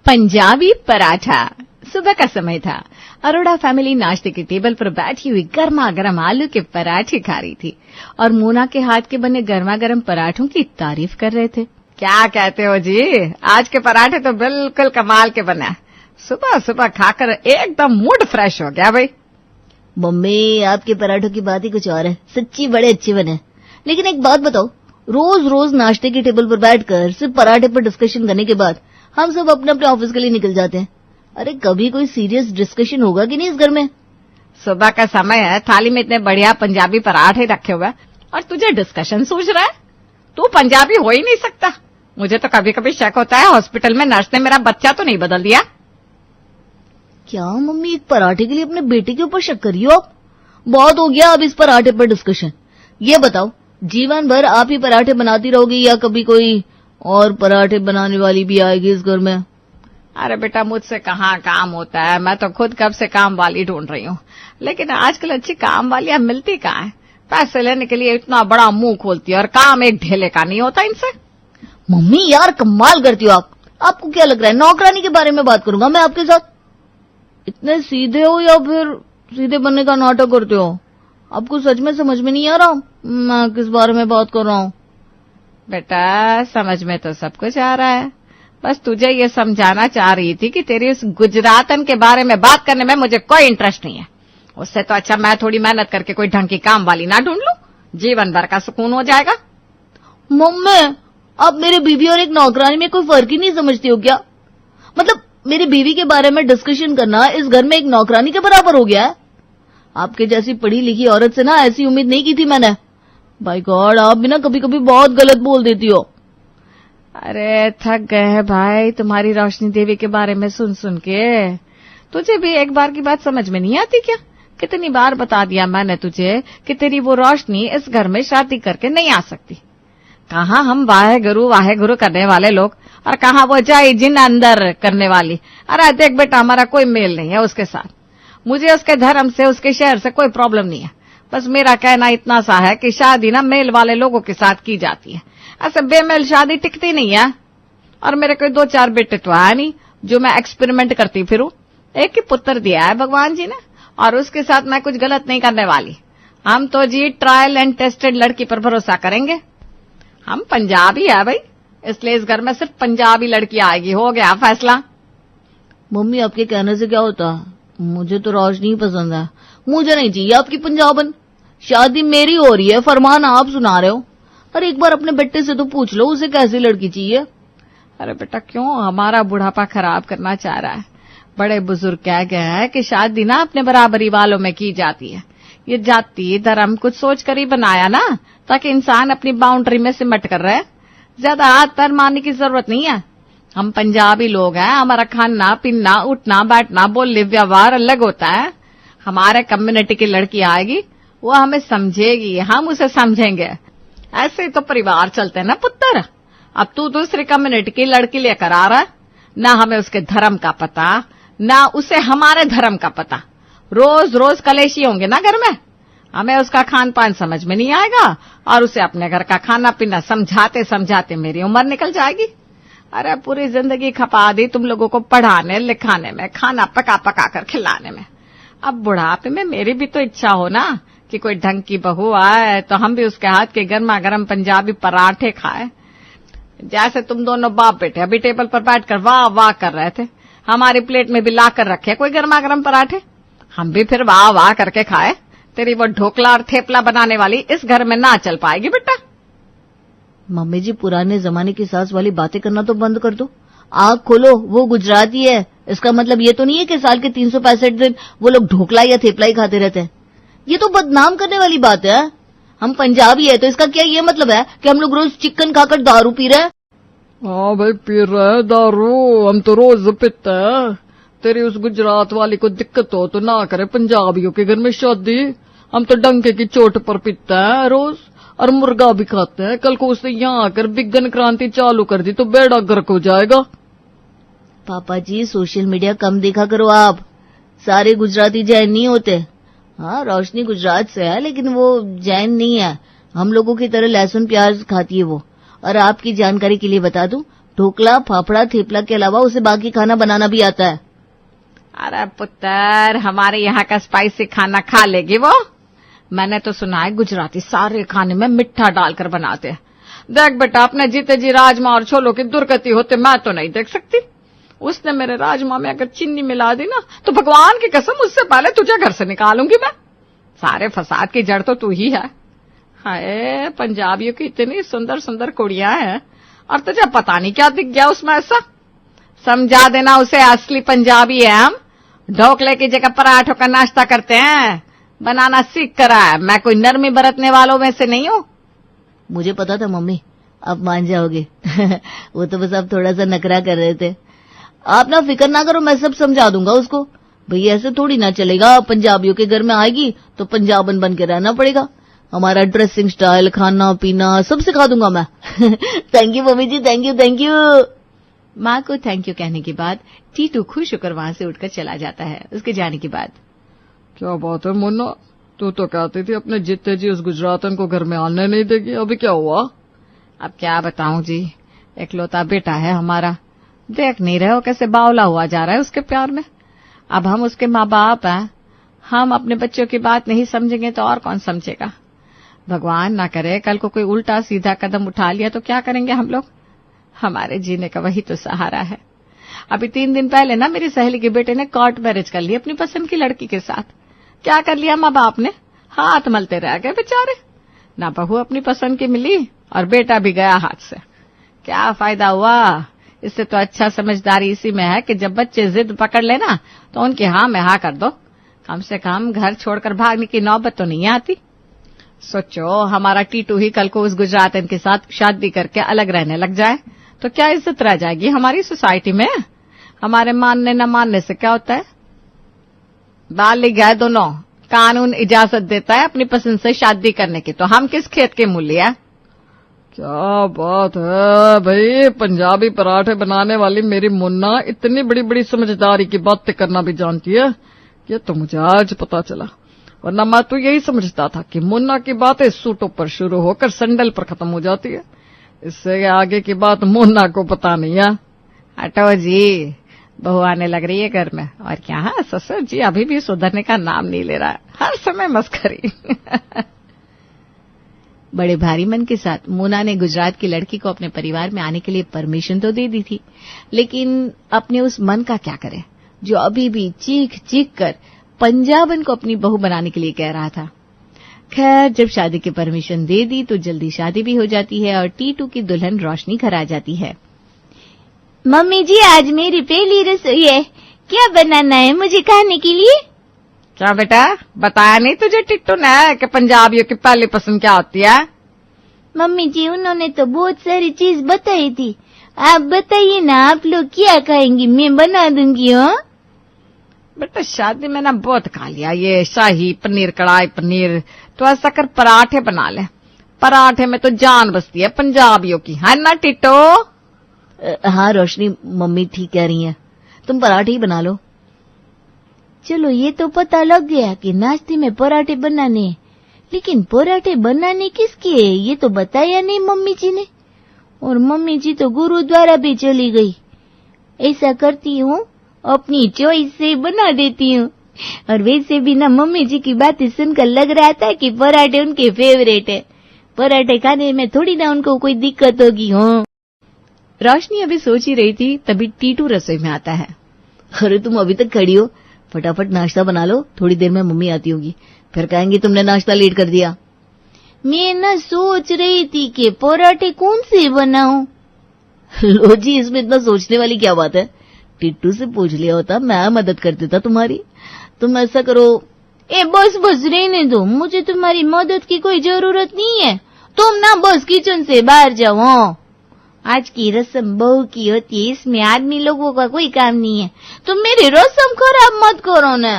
पंजाबी पराठा। सुबह का समय था। अरोड़ा फैमिली नाश्ते के टेबल पर बैठी हुई गर्मा गर्म आलू के पराठे खा रही थी और मोना के हाथ के बने गर्मा गर्म पराठों की तारीफ कर रहे थे। क्या कहते हो जी, आज के पराठे तो बिल्कुल कमाल के बने। सुबह सुबह खाकर एकदम मूड फ्रेश हो गया भाई। मम्मी, आपके पराठों की बात ही कुछ और है, सच्ची बड़े अच्छे बने। लेकिन एक बात बताओ, रोज रोज नाश्ते की टेबल पर बैठकर सिर्फ पराठे पर डिस्कशन करने के बाद हम सब अपने अपने ऑफिस के लिए निकल जाते हैं। अरे कभी कोई सीरियस डिस्कशन होगा कि नहीं इस घर में? सुबह का समय है, थाली में इतने बढ़िया पंजाबी पराठे रखे हुए और तुझे डिस्कशन सूझ रहा है? तू पंजाबी हो ही नहीं सकता। मुझे तो कभी कभी शक होता है हॉस्पिटल में नर्स ने मेरा बच्चा तो नहीं बदल दिया। क्या मम्मी, एक पराठे के लिए अपने बेटे के ऊपर शक करियो आप? बहुत हो गया अब इस पराठे पर डिस्कशन। ये बताओ, जीवन भर आप ही पराठे बनाती रहोगी या कभी कोई और पराठे बनाने वाली भी आएगी इस घर में? अरे बेटा, मुझसे कहाँ काम होता है, मैं तो खुद कब से काम वाली ढूंढ रही हूँ, लेकिन आजकल अच्छी काम वालियां मिलती कहाँ है। पैसे लेने के लिए इतना बड़ा मुंह खोलती है और काम एक ढेले का नहीं होता इनसे। मम्मी यार, कमाल करती हो आप। आपको क्या लग रहा है नौकरानी के बारे में बात करूंगा मैं आपके साथ? इतने सीधे हो या फिर सीधे बनने का नाटक करते हो? आपको सच में समझ में नहीं आ रहा मैं किस बारे में बात कर रहा हूँ? बेटा, समझ में तो सब कुछ आ रहा है, बस तुझे ये समझाना चाह रही थी कि तेरी उस गुजरातन के बारे में बात करने में मुझे कोई इंटरेस्ट नहीं है। उससे तो अच्छा मैं थोड़ी मेहनत करके कोई ढंग की काम वाली ना ढूंढ लूं, जीवन भर का सुकून हो जाएगा। मम्मी, आप मेरे बीवी और एक नौकरानी में कोई फर्क ही नहीं समझती हो क्या? मतलब मेरी बीवी के बारे में डिस्कशन करना इस घर में एक नौकरानी के बराबर हो गया है? आपके जैसी पढ़ी लिखी औरत से ना ऐसी उम्मीद नहीं की थी मैंने। बाय गॉड, आप भी ना कभी कभी बहुत गलत बोल देती हो। अरे थक गए हैं भाई तुम्हारी रोशनी देवी के बारे में सुन सुन के। तुझे भी एक बार की बात समझ में नहीं आती क्या? कितनी बार बता दिया मैंने तुझे कि तेरी वो रोशनी इस घर में शादी करके नहीं आ सकती। कहाँ हम वाहे गुरु करने वाले लोग और कहाँ वो जय जिन अंदर करने वाली। अरे देख बेटा, हमारा कोई मेल नहीं है उसके साथ। मुझे उसके धर्म से, उसके शहर से कोई प्रॉब्लम नहीं है। बस मेरा कहना इतना सा है कि शादी ना मेल वाले लोगों के साथ की जाती है, ऐसे बेमेल शादी टिकती नहीं है। और मेरे कोई 2-4 बेटे तो है नहीं जो मैं एक्सपेरिमेंट करती फिरूं। एक ही पुत्र दिया है भगवान जी ने और उसके साथ मैं कुछ गलत नहीं करने वाली। हम तो जी ट्रायल एंड टेस्टेड लड़की पर भरोसा करेंगे। हम पंजाबी है भाई, इसलिए इस घर में सिर्फ पंजाबी लड़की आएगी। हो गया फैसला। मम्मी, आपके कहने से क्या होता? मुझे तो रोशनी ही पसंद है, मुझे नहीं चाहिए आपकी पंजाबन। शादी मेरी हो रही है, फरमान आप सुना रहे हो। अरे एक बार अपने बेटे से तो पूछ लो उसे कैसी लड़की चाहिए। अरे बेटा, क्यों हमारा बुढ़ापा खराब करना चाह रहा है? बड़े बुजुर्ग कह गए हैं कि शादी ना अपने बराबरी वालों में की जाती है। ये जाति धर्म कुछ सोच कर ही बनाया ना, ताकि इंसान अपनी बाउंड्री में सिमट कर रहे। ज्यादा हाथ पैर मारने की जरूरत नहीं है। हम पंजाबी लोग हैं, हमारा खाना पीना उठना बैठना बोलने व्यवहार अलग होता है। हमारे कम्युनिटी की लड़की आएगी, वो हमें समझेगी, हम उसे समझेंगे। ऐसे तो परिवार चलते हैं ना पुत्र। अब तू दूसरी कम्युनिटी की लड़की लेकर आ रहा है, ना हमें उसके धर्म का पता ना उसे हमारे धर्म का पता। रोज रोज कलेशी होंगे ना घर में, हमें उसका खान पान समझ में नहीं आएगा और उसे अपने घर का खाना पीना समझाते समझाते मेरी उम्र निकल जाएगी। अरे पूरी जिंदगी खपा दी तुम लोगों को पढ़ाने लिखाने में, खाना पका पका कर खिलाने में। अब बुढ़ापे में मेरी भी तो इच्छा हो ना कि कोई ढंग की बहू आए तो हम भी उसके हाथ के गर्मा गर्म पंजाबी पराठे खाए। जैसे तुम दोनों बाप बेटे अभी टेबल पर बैठकर वाह वाह कर रहे थे, हमारी प्लेट में भी ला कर रखे कोई गर्मा गर्म पराठे, हम भी फिर वाह वाह करके खाए। तेरी वो ढोकला और थेपला बनाने वाली इस घर में ना चल पाएगी बेटा। मम्मी जी, पुराने जमाने की सास वाली बातें करना तो बंद कर दो। आँख खोलो, वो गुजराती है, इसका मतलब ये तो नहीं है कि साल के 365 दिन वो लोग ढोकला या थेपला ही खाते रहते हैं। ये तो बदनाम करने वाली बात है। हम पंजाबी है तो इसका क्या ये मतलब है कि हम लोग रोज चिकन खाकर दारू पी रहे हैं? हाँ भाई, पी रहे हैं दारू, हम तो रोज पीते हैं। तेरी उस गुजरात वाली को दिक्कत हो तो ना करे पंजाबियों के घर में शादी। हम तो डंके की चोट पर पीते हैं रोज और मुर्गा भी खाते हैं। कल को उसने यहाँ आकर विज्ञान क्रांति चालू कर दी तो बेड़ा गर्क हो जाएगा। पापा जी, सोशल मीडिया कम देखा करो आप। सारे गुजराती जैन नहीं होते। हाँ, रोशनी गुजरात से है लेकिन वो जैन नहीं है। हम लोगों की तरह लहसुन प्याज खाती है वो। और आपकी जानकारी के लिए बता दूं, ढोकला, फाफड़ा, थेपला के अलावा उसे बाकी खाना बनाना भी आता है। अरे पुत्र, हमारे यहाँ का स्पाइसी खाना खा लेगी वो? मैंने तो सुना है गुजराती सारे खाने में मिठा डालकर बनाते हैं। देख बेटा, अपने जीते जी राजमा और छोलों की दुर्गति होते मैं तो नहीं देख सकती। उसने मेरे राजमा में अगर चीनी मिला दी ना तो भगवान की कसम उससे पहले तुझे घर से निकालूंगी मैं। सारे फसाद की जड़ तो तू ही है। हाय, पंजाबियों की इतनी सुंदर सुंदर कुड़ियां हैं और तुझे पता नहीं क्या दिख गया उसमें ऐसा। समझा देना उसे असली पंजाबी है हम। ढोकले की जगह पराठों का नाश्ता करते हैं। बनाना सीख कर आया, मैं कोई नरमी बरतने वालों में से नहीं हूं। मुझे पता था मम्मी आप मान जाओगे। वो तो बस आप थोड़ा सा नखरा कर रहे थे। आप ना फिक्र ना करो, मैं सब समझा दूंगा उसको। भैया ऐसे थोड़ी ना चलेगा, पंजाबियों के घर में आएगी तो पंजाबन बन के रहना पड़ेगा। हमारा ड्रेसिंग स्टाइल, खाना पीना सब सिखा दूंगा मैं। Thank you mummy ji, thank you thank you. माँ को थैंक यू कहने के बाद टीटू खुश होकर वहां से उठकर चला जाता है। उसके जाने के बाद क्या बात है मुन्ना, तू तो कहती थी अपने जीते जी उस गुजरातन को घर में आने नहीं देगी, अभी क्या हुआ? अब क्या बताऊं जी, इकलौता बेटा है हमारा। देख नहीं रहे हो कैसे बावला हुआ जा रहा है उसके प्यार में। अब हम उसके माँ बाप हैं, हम अपने बच्चों की बात नहीं समझेंगे तो और कौन समझेगा। भगवान ना करे कल को कोई उल्टा सीधा कदम उठा लिया तो क्या करेंगे हम लोग। हमारे जीने का वही तो सहारा है। अभी 3 दिन पहले ना मेरी सहेली के बेटे ने कोर्ट मैरिज कर ली अपनी पसंद की लड़की के साथ। क्या कर लिया माँ बाप ने, हाथ मलते रह गए बेचारे। ना बहू अपनी पसंद की मिली और बेटा भी गया हाथ से। क्या फायदा हुआ। इससे तो अच्छा समझदारी इसी में है कि जब बच्चे जिद पकड़ लेना तो उनकी हाँ में हाँ कर दो। कम से कम घर छोड़कर भागने की नौबत तो नहीं आती। सोचो हमारा टीटू ही कल को उस गुजरातन के साथ शादी करके अलग रहने लग जाए तो क्या इज्जत रह जाएगी हमारी सोसाइटी में। हमारे मानने न मानने से क्या होता है। बालिग है दोनों, कानून इजाजत देता है अपनी पसंद से शादी करने की, तो हम किस खेत के मूल्य है। क्या बात है भाई, पंजाबी पराठे बनाने वाली मेरी मुन्ना इतनी बड़ी बड़ी समझदारी की बातें करना भी जानती है। ये तो मुझे आज पता चला, वरना मैं तो यही समझता था कि मुन्ना की बातें सूटों पर शुरू होकर सैंडल पर खत्म हो जाती है। इससे आगे की बात मुन्ना को पता नहीं है। हटो जी, बहू आने लग रही है घर में। और क्या है, ससुर जी अभी भी सुधरने का नाम नहीं ले रहा है, हर समय मस्करी। बड़े भारी मन के साथ मोना ने गुजरात की लड़की को अपने परिवार में आने के लिए परमिशन तो दे दी थी, लेकिन अपने उस मन का क्या करे जो अभी भी चीख चीख कर पंजाबन को अपनी बहू बनाने के लिए कह रहा था। खैर, जब शादी की परमिशन दे दी तो जल्दी शादी भी हो जाती है और टीटू की दुल्हन रोशनी घर आ जाती है। मम्मी जी, आज मेरी पहली रसोई है, क्या बनाना है मुझे खाने के लिए? क्या बेटा, बताया नहीं तुझे टिट्टू ने कि पंजाबियों की पहली पसंद क्या होती है। मम्मी जी, उन्होंने तो बहुत सारी चीज बताई थी, आप बताइए ना, आप लोग क्या खाएंगी, मैं बना दूंगी। हो बेटा, शादी में ना बहुत खा लिया ये शाही पनीर, कढ़ाई पनीर, तो ऐसा कर पराठे बना ले। पराठे में तो जान बसती है पंजाबियों की, है ना टिट्टू? हाँ रोशनी, मम्मी ठीक कह रही हैं, तुम पराठे ही बना लो। चलो, ये तो पता लग गया कि नाश्ते में पराठे बनाने हैं, लेकिन पराठे बनाने किसके है ये तो बताया नहीं मम्मी जी ने। और मम्मी जी तो गुरुद्वारा भी चली गई। ऐसा करती हूँ, अपनी चॉइस से बना देती हूँ। और वैसे भी ना मम्मी जी की बातें सुनकर लग रहा था कि पराठे उनके फेवरेट है। पराठे खाने में थोड़ी ना उनको कोई दिक्कत होगी। हो रोशनी अभी सोच ही रही थी, तभी टीटू रसोई में आता है। अरे तुम अभी तक खड़ी हो, फटाफट नाश्ता बना लो, थोड़ी देर में मम्मी आती होगी, फिर कहेंगी तुमने नाश्ता लेट कर दिया। मैं ना सोच रही थी कि पराठे कौन से बनाऊं। लो जी, इसमें इतना सोचने वाली क्या बात है, टिट्टू से पूछ लिया होता, मैं मदद कर देता तुम्हारी। तुम ऐसा करो, बस रहने दो, मुझे तुम्हारी मदद की कोई जरूरत नहीं है। तुम ना बस किचन से बाहर जाओ। आज की रस्म बहू की होती है, इसमें आदमी लोगों का कोई काम नहीं है। तुम मेरी रस्म खराब मत करो ना।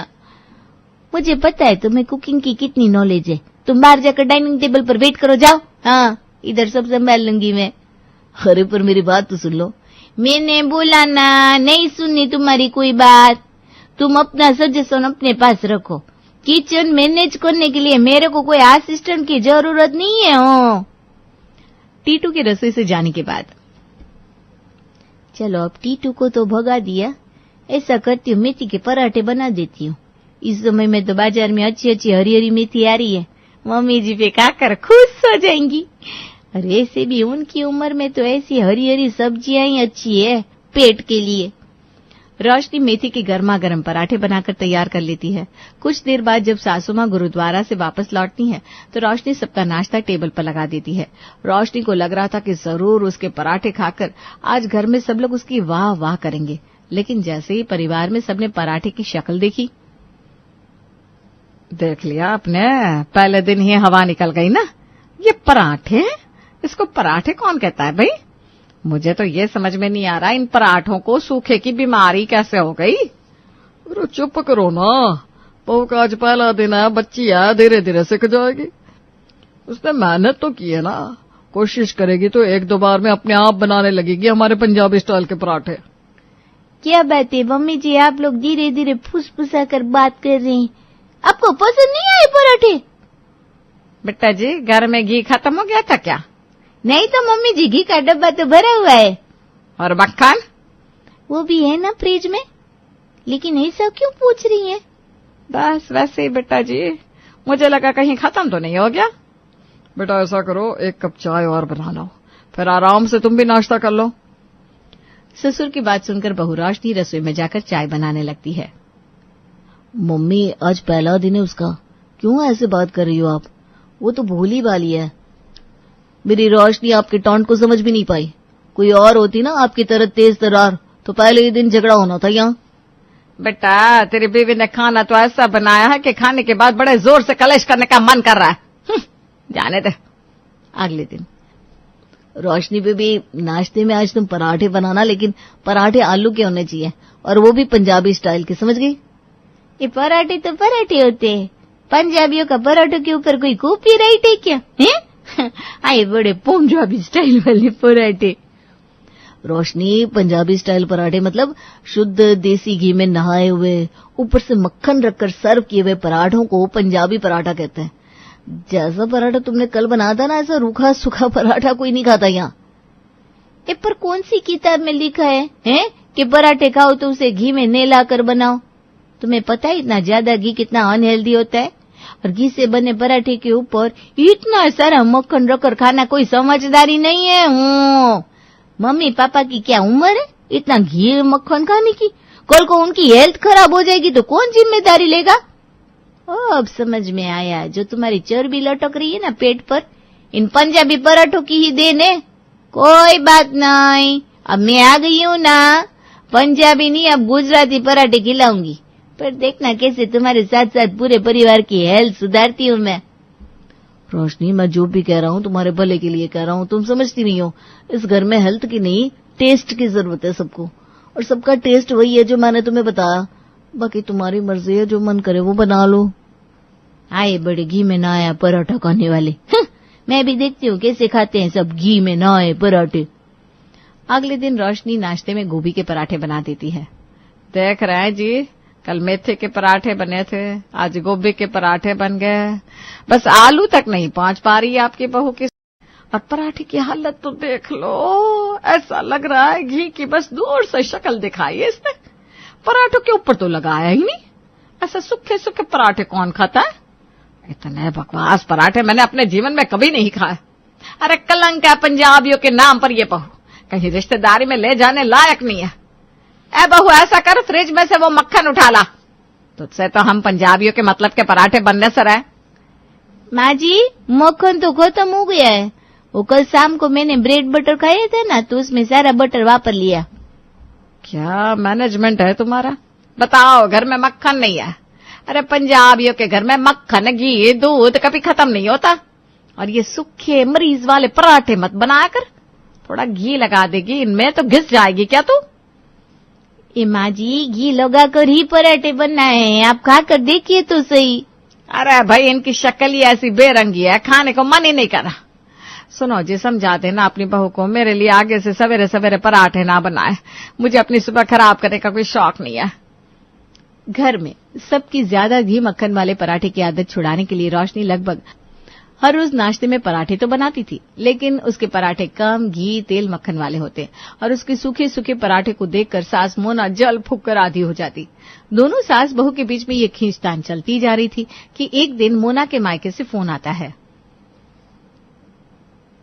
मुझे पता है तुम्हें कुकिंग की कितनी नॉलेज है। तुम बाहर जाकर डाइनिंग टेबल पर वेट करो, जाओ। हाँ, इधर सब संभाल लूंगी मैं। अरे पर मेरी बात तो सुन लो। मैंने बोला ना, नहीं सुननी तुम्हारी कोई बात। तुम अपना सजेशन अपने पास रखो। किचन मैनेज करने के लिए मेरे को कोई असिस्टेंट की जरूरत नहीं है। हो टीटू की रसोई से जाने के बाद चलो अब टीटू को तो भगा दिया, ऐसा करती हूँ मेथी के पराठे बना देती हूँ। इस समय में तो बाजार में अच्छी अच्छी हरी हरी मेथी आ रही है, मम्मी जी पे खाकर खुश हो जाएंगी। और ऐसे भी उनकी उम्र में तो ऐसी हरी हरी सब्जियां ही अच्छी है पेट के लिए। रोशनी मेथी के गर्मा गर्म पराठे बनाकर तैयार कर लेती है। कुछ देर बाद जब सासू माँ गुरुद्वारा से वापस लौटती है तो रोशनी सबका नाश्ता टेबल पर लगा देती है। रोशनी को लग रहा था कि जरूर उसके पराठे खाकर आज घर में सब लोग उसकी वाह वाह करेंगे, लेकिन जैसे ही परिवार में सबने पराठे की शक्ल देखी, देख लिया आपने, पहले दिन ही हवा निकल गई ना। ये पराठे, इसको पराठे कौन कहता है भाई? मुझे तो ये समझ में नहीं आ रहा, इन पराठों को सूखे की बीमारी कैसे हो गई? अरे चुप करो ना, बहू का आज पहला दिन है, बच्ची है, धीरे धीरे सीख जाएगी। उसने मेहनत तो की है ना, कोशिश करेगी तो एक दो बार में अपने आप बनाने लगेगी हमारे पंजाबी स्टाइल के पराठे। क्या बात है मम्मी जी, आप लोग धीरे धीरे फुसफुसा कर बात कर रहे हैं। आपको पसंद नहीं आए पराठे? बेटा जी, घर में घी खत्म हो गया था क्या? नहीं तो मम्मी जी, घी का डब्बा तो भरा हुआ है। और मक्खन? वो भी है ना फ्रिज में। लेकिन ऐसा क्यों पूछ रही है? बस वैसे ही बेटा जी, मुझे लगा कहीं खत्म तो नहीं हो गया। बेटा ऐसा करो, एक कप चाय और बना लो, फिर आराम से तुम भी नाश्ता कर लो। ससुर की बात सुनकर बहू रोशनी रसोई में जाकर चाय बनाने लगती है। मम्मी, आज पहला दिन है उसका, क्यों ऐसे बात कर रही हो आप? वो तो भोली भाली है। मेरी रोशनी आपके टॉन्ट को समझ भी नहीं पाई। कोई और होती ना आपकी तरह तेज तरार तो पहले ही दिन झगड़ा होना था यहाँ। बेटा, तेरी बीवी ने खाना तो ऐसा बनाया है कि खाने के बाद बड़े जोर से कलेश करने का मन कर रहा है। जाने दे। अगले दिन रोशनी बेबी, नाश्ते में आज तुम पराठे बनाना, लेकिन पराठे आलू के होने चाहिए, और वो भी पंजाबी स्टाइल के, समझ गई? ये पराठे तो पराठे होते हैं, पंजाबियों का पराठों के ऊपर कोई कॉपीराइट है क्या? हैं? आए बड़े पंजाबी स्टाइल वाले पराठे। रोशनी, पंजाबी स्टाइल पराठे मतलब शुद्ध देसी घी में नहाए हुए, ऊपर से मक्खन रखकर सर्व किए हुए पराठों को पंजाबी पराठा कहते हैं। जैसा पराठा तुमने कल बनाया था ना, ऐसा रूखा सूखा पराठा कोई नहीं खाता यहाँ। पर कौन सी किताब में लिखा है कि पराठे खाओ तो उसे घी में नेला कर बनाओ? तुम्हें पता है इतना ज्यादा घी कितना अनहेल्दी होता है? और घी से बने पराठे के ऊपर इतना सारा मक्खन रखकर खाना कोई समझदारी नहीं है। मम्मी पापा की क्या उम्र है इतना घी मक्खन खाने की? कल को उनकी हेल्थ खराब हो जाएगी तो कौन जिम्मेदारी लेगा? अब समझ में आया, जो तुम्हारी चर्बी लटक रही है ना पेट पर, इन पंजाबी पराठों की ही देन है। कोई बात नहीं, अब मैं आ गई हूँ ना, पंजाबी नहीं अब गुजराती पराठे खिलाऊंगी, पर देखना कैसे तुम्हारे साथ साथ पूरे परिवार की हेल्थ सुधारती हूँ मैं। रोशनी, मैं जो भी कह रहा हूँ तुम्हारे भले के लिए कह रहा हूँ, तुम समझती नहीं हो। इस घर में हेल्थ की नहीं, टेस्ट की जरूरत है सबको, और सबका टेस्ट वही है जो मैंने तुम्हें बताया। बाकी तुम्हारी मर्जी है, जो मन करे वो बना लो। आए बड़े घी में नहाया पराठा खाने वाले। मैं भी देखती हूँ कैसे खाते हैं सब घी में नहाए पराठे। अगले दिन रोशनी नाश्ते में गोभी के पराठे बना देती है। देख रहे हैं जी, कल मेथे के पराठे बने थे, आज गोभी के पराठे बन गए। बस आलू तक नहीं पहुंच पा रही है आपकी बहू की। और पराठे की हालत तो देख लो, ऐसा लग रहा है घी की बस दूर से शक्ल दिखाई है इसने, पराठों के ऊपर तो लगाया ही नहीं। ऐसा सूखे सूखे पराठे कौन खाता है? इतने बकवास पराठे मैंने अपने जीवन में कभी नहीं खाए। अरे कलंक है पंजाबियों के नाम पर ये बहू, कहीं रिश्तेदारी में ले जाने लायक नहीं है। ए बहू, ऐसा कर, फ्रिज में से वो मक्खन उठा ला, तुझसे तो हम पंजाबियों के मतलब के पराठे बनने से रहे। माँ जी, मक्खन तो खत्म हो गया है। वो कल शाम को मैंने ब्रेड बटर खाया था ना, तो उसमें सारा बटर वापर लिया। क्या मैनेजमेंट है तुम्हारा? बताओ, घर में मक्खन नहीं है? अरे पंजाबियों के घर में मक्खन घी दूध कभी खत्म नहीं होता। और ये सूखे मरीज वाले पराठे मत बनाया कर, थोड़ा घी लगा देगी इनमें तो घिस जाएगी क्या तू? ये माँ जी, घी लगाकर ही पराठे बनाए हैं, आप खाकर देखिए तो सही। अरे भाई, इनकी शक्ल ही ऐसी बेरंगी है, खाने को मन ही नहीं कर रहा। सुनो जी, समझा देना अपनी बहू को, मेरे लिए आगे से सवेरे सवेरे पराठे ना बनाए, मुझे अपनी सुबह खराब करने का कोई शौक नहीं है। घर में सबकी ज्यादा घी मक्खन वाले पराठे की आदत छुड़ाने के लिए रोशनी लगभग हर रोज नाश्ते में पराठे तो बनाती थी, लेकिन उसके पराठे कम घी तेल मक्खन वाले होते और उसके सूखे सूखे पराठे को देखकर सास मोना जल फूंक कर आधी हो जाती। दोनों सास बहू के बीच में ये खींचतान चलती जा रही थी कि एक दिन मोना के मायके से फोन आता है।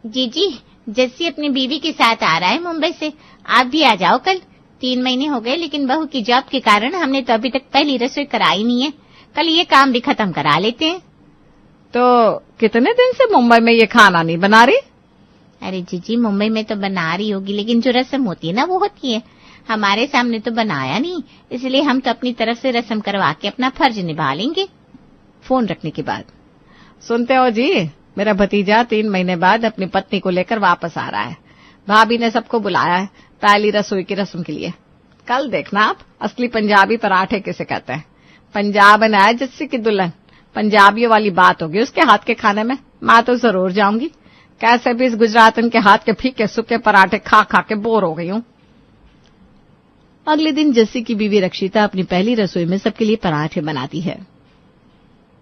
जीजी, जस्सी अपनी बीवी के साथ आ रहा है मुंबई से, आप भी आ जाओ कल। 3 महीने हो गए, लेकिन बहू की जॉब के कारण हमने तो अभी तक पहली रसोई कराई नहीं है। कल ये काम भी खत्म करा लेते हैं। तो कितने दिन से मुंबई में ये खाना नहीं बना रही? अरे जीजी, मुंबई में तो बना रही होगी, लेकिन जो रस्म होती है ना वो होती है। हमारे सामने तो बनाया नहीं, इसलिए हम तो अपनी तरफ से रस्म करवा के अपना फर्ज निभा लेंगे। फोन रखने के बाद, सुनते हो जी, मेरा भतीजा 3 महीने बाद अपनी पत्नी को लेकर वापस आ रहा है। भाभी ने सबको बुलाया है पहली रसोई की रस्म के लिए। कल देखना आप असली पंजाबी पराठे किसे कहते हैं। पंजाब है जस्सी की दुल्हन, पंजाबियों वाली बात होगी उसके हाथ के खाने में। मैं तो जरूर जाऊंगी। कैसे भी इस गुजरातन के हाथ के फीके सूखे पराठे खा खा के बोर हो गई हूं। अगले दिन जस्सी की बीवी रक्षिता अपनी पहली रसोई में सबके लिए पराठे बनाती है।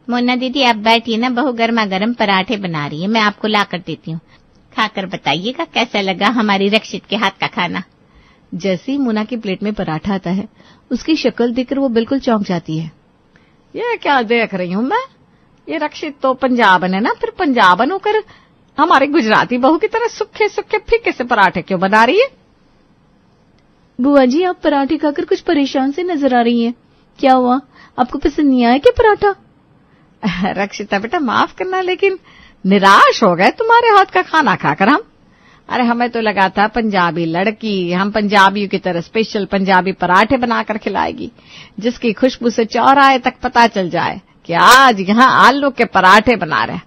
मोना दीदी, आप बैठिए ना, बहू गर्मा गर्म पराठे बना रही है, मैं आपको ला कर देती हूँ। खाकर बताइएगा कैसा लगा हमारी रक्षित के हाथ का खाना। जैसे ही मोना की प्लेट में पराठा आता है, उसकी शक्ल देखकर वो बिल्कुल चौंक जाती है। ये क्या देख रही हूं मैं? ये रक्षित तो पंजाबन है ना, फिर पंजाबन होकर हमारी गुजराती बहू की तरह सूखे सूखे फीके से पराठे क्यों बना रही है? बुआ जी, आप पराठे खाकर कुछ परेशान से नजर आ रही हैं। क्या हुआ, आपको पसंद नहीं आया क्या पराठा? रक्षिता बेटा, माफ करना, लेकिन निराश हो गए तुम्हारे हाथ का खाना खाकर हम। अरे हमें तो लगा था पंजाबी लड़की हम पंजाबियों की तरह स्पेशल पंजाबी पराठे बनाकर खिलाएगी, जिसकी खुशबू से चौराहे तक पता चल जाए कि आज यहाँ आलू के पराठे बना रहे।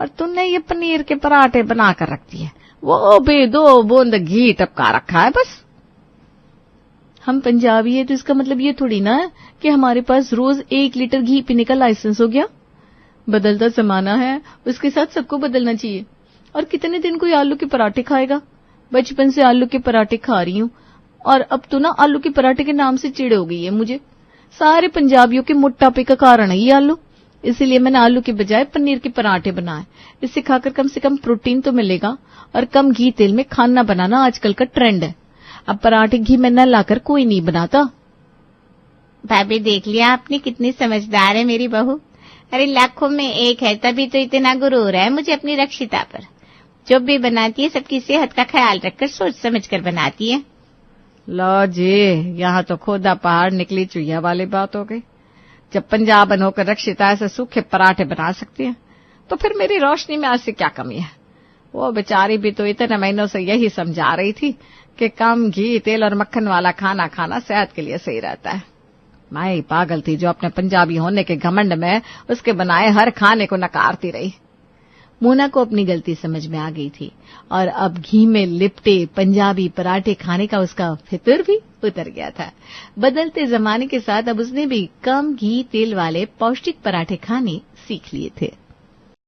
और तुमने ये पनीर के पराठे बनाकर रख दिए, वो भी 2 बूंद घी टपका रखा है बस। हम पंजाबी है तो इसका मतलब ये थोड़ी ना है कि हमारे पास रोज 1 लीटर घी पीने का लाइसेंस हो गया। बदलता जमाना है, उसके साथ सबको बदलना चाहिए। और कितने दिन कोई आलू के पराठे खाएगा? बचपन से आलू के पराठे खा रही हूँ, और अब तो ना आलू के पराठे के नाम से चिढ़ हो गई है मुझे। सारे पंजाबियों के मोटापे का कारण है ये आलू, इसीलिए मैंने आलू के बजाय पनीर के पराठे बनाए। इससे खाकर कम से कम प्रोटीन तो मिलेगा, और कम घी तेल में खाना बनाना आजकल का ट्रेंड है। अब पराठे घी में न लाकर कोई नहीं बनाता। भाभी, देख लिया आपने कितनी समझदार है मेरी बहू। अरे लाखों में एक है, तभी तो इतना गुरूर है मुझे अपनी रक्षिता पर। जो भी बनाती है सबकी सेहत का ख्याल रखकर सोच समझ कर बनाती है। लो जी, यहाँ तो खोदा पहाड़ निकली चुईया वाली बात हो गई। जब पंजाबन होकर रक्षिता ऐसे सूखे पराठे बना सकती है, तो फिर मेरी रोशनी में ऐसी क्या कमी है? वो बेचारी भी तो इतने महीनों से यही समझा रही थी कि कम घी तेल और मक्खन वाला खाना खाना सेहत के लिए सही रहता है। मैं ही पागल थी जो अपने पंजाबी होने के घमंड में उसके बनाए हर खाने को नकारती रही। मोना को अपनी गलती समझ में आ गई थी, और अब घी में लिपटे पंजाबी पराठे खाने का उसका फितर भी उतर गया था। बदलते जमाने के साथ अब उसने भी कम घी तेल वाले पौष्टिक पराठे खाने सीख लिए थे।